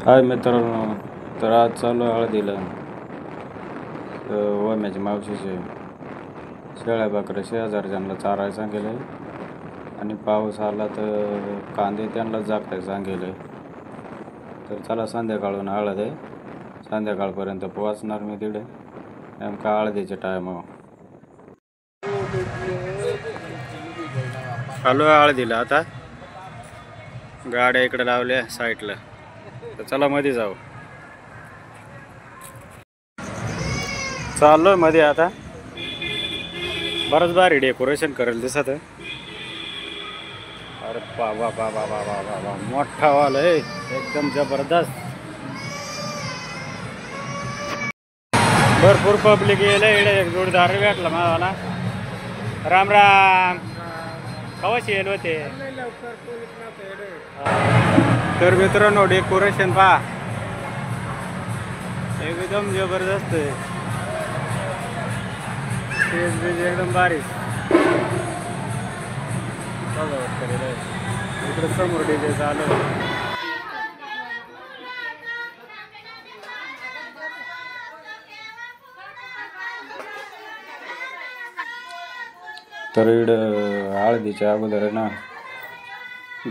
हाय मित्रांनो, तर आज चालू आहे हळदीला. ओम्याच्या मावशीचे शेळ्या बकऱ्या शेजारच्यांना चारायला सांगेल आहे आणि पाऊस आला तर कांदे त्यांना झाकायला सांगेल आहे. तर चला, संध्याकाळून हळद आहे, संध्याकाळपर्यंत पोहोचणार मी तिकडे नेमका हळदीच्या टायमावर. आलो हळदीला. आता गाड्या इकडे लावल्या साईडला, तर चला मध्ये जाऊ. चाललोय मध्ये. आता बरंच भारी डेकोरेशन करेल दिसत. अरे बाबा बाबा बाबा बाबा, मोठा वाल आहे एकदम जबरदस्त. भरपूर पब्लिक येईल इकडे. एक जोडीदार भेटला मला. राम राम. कवाशी येईल होते. तर मित्रांनो, डेकोरेशन पहा, एकदम जबरदस्त आहे. स्टेज बीज एकदम भारी. इकडे समोर डीजे चालू. तर इकडं हळदीच्या अगोदर आहे ना,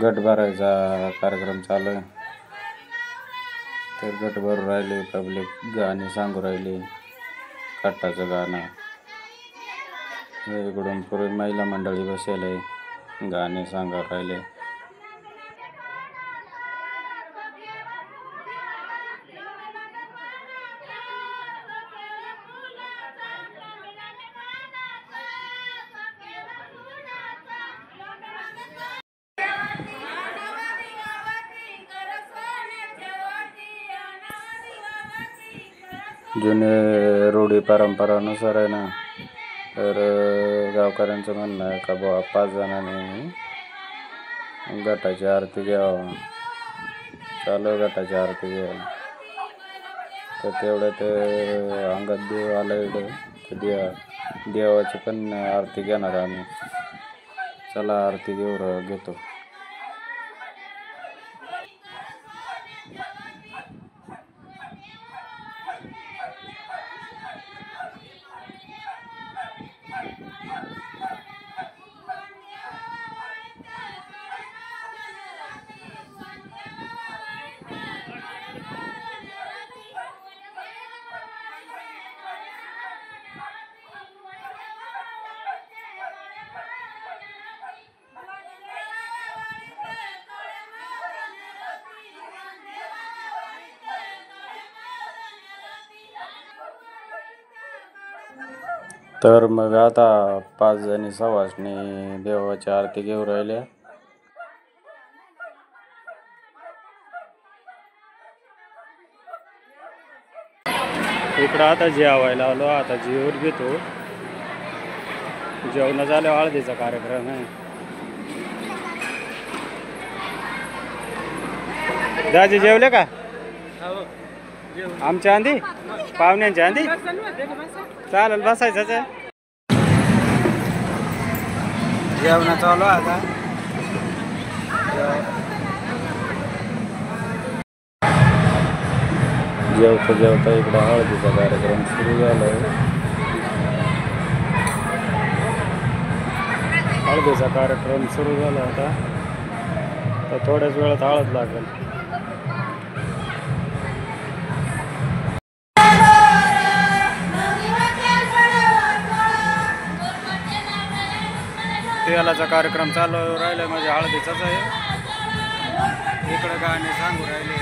गट भरायचा कार्यक्रम चालू आहे. तर गट भरून राहिले, पब्लिक गाणी सांगू राहिली, कट्टाचं गाणं. इकडून पुढे महिला मंडळी बसेल आहे, गाणे सांगा राहिले. जुने रूढी परंपरानुसार आहे ना, तर गावकऱ्यांचं म्हणणं आहे का बुवा 5 जणांनी गटाची आरती घ्यावं. चालू गटाची आरती घ्यावं. तर तेवढ्यात अंगात देव आला इकडे. तर देवाची पण आरती घेणार आम्ही. चला आरती घेतो. तर मग आता 5 जणी सवासणी देवाची आरती घेऊन राहिल्या. इकडं आता जेवायला आलो. आता जेवण घेतो. जेवण झालं, हळदीचा कार्यक्रम आहे. दाजी जेवले का? आमच्या आंधी, पाहुण्यांच्या आंधी. चालेल, बसायचंच आहे. जेवण चालू आता. जेवता इकडं हळदीचा कार्यक्रम सुरू झाला आहे. हळदीचा कार्यक्रम सुरू झाला आता. तर थोड्याच वेळात हळद लागेल. तेलाचा कार्यक्रम चालू राहिला म्हणजे हळदीचाच आहे. इकडे गाणे सांगू राहिले.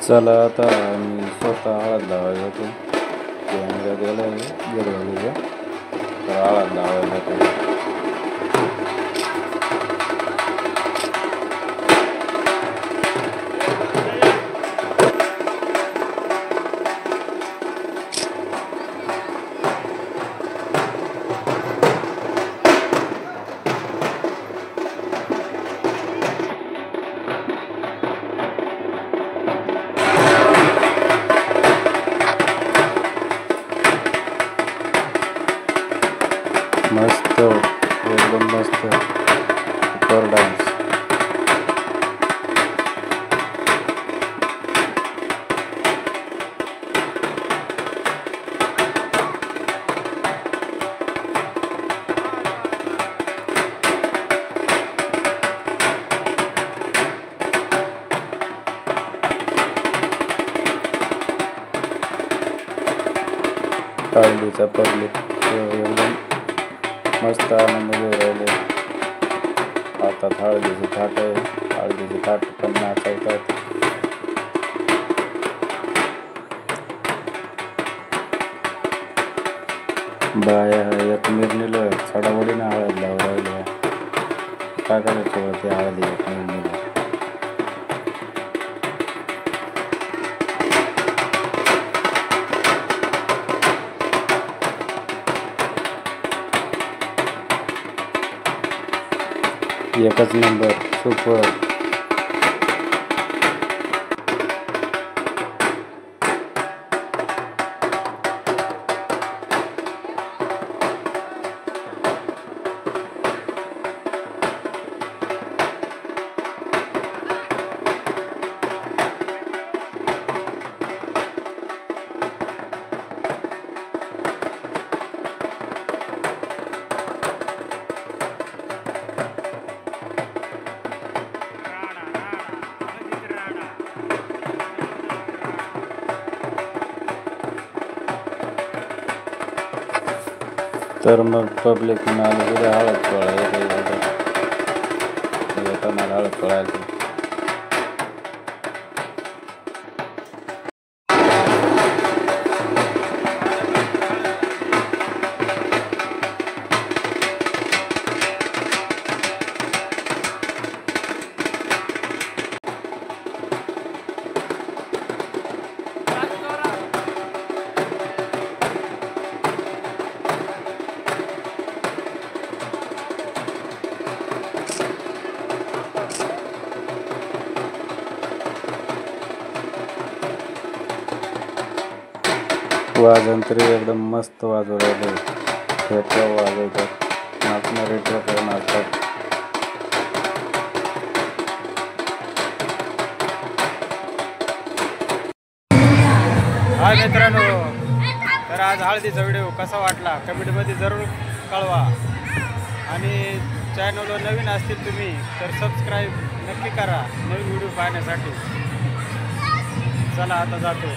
चला आता मी स्वतः हळद लावायला जातो. गेला आहे तर हळद लावायला जातो. एकदम मस्त सुपर डान्स. हळदीचा पब्लिक एकदम मस्त आनंद घेऊ राहिले. हातात हळदीची थाट आहे. हळदीची थाट पण नाचवतात. बाया एक मिरणीला चढावडीनं हळद लावून राहिल्या. काय करायचं ते हळदी एक मिरणीला. एकच नंबर सुपर. तर मग पब्लिक मला उद्या हळद सोळा येतं मला हळद सोळायचं. वाजन तरी एकदम मस्त वाजव राहिले. हे वाजवतात. नाचणारे ट्रक नाचतात. हाय मित्रांनो, तर आज हळदीचा व्हिडिओ कसा वाटला कमेंटमध्ये जरूर कळवा. आणि चॅनलवर नवीन असतील तुम्ही तर सबस्क्राईब नक्की करा नवीन व्हिडिओ पाहण्यासाठी. चला आता जातो.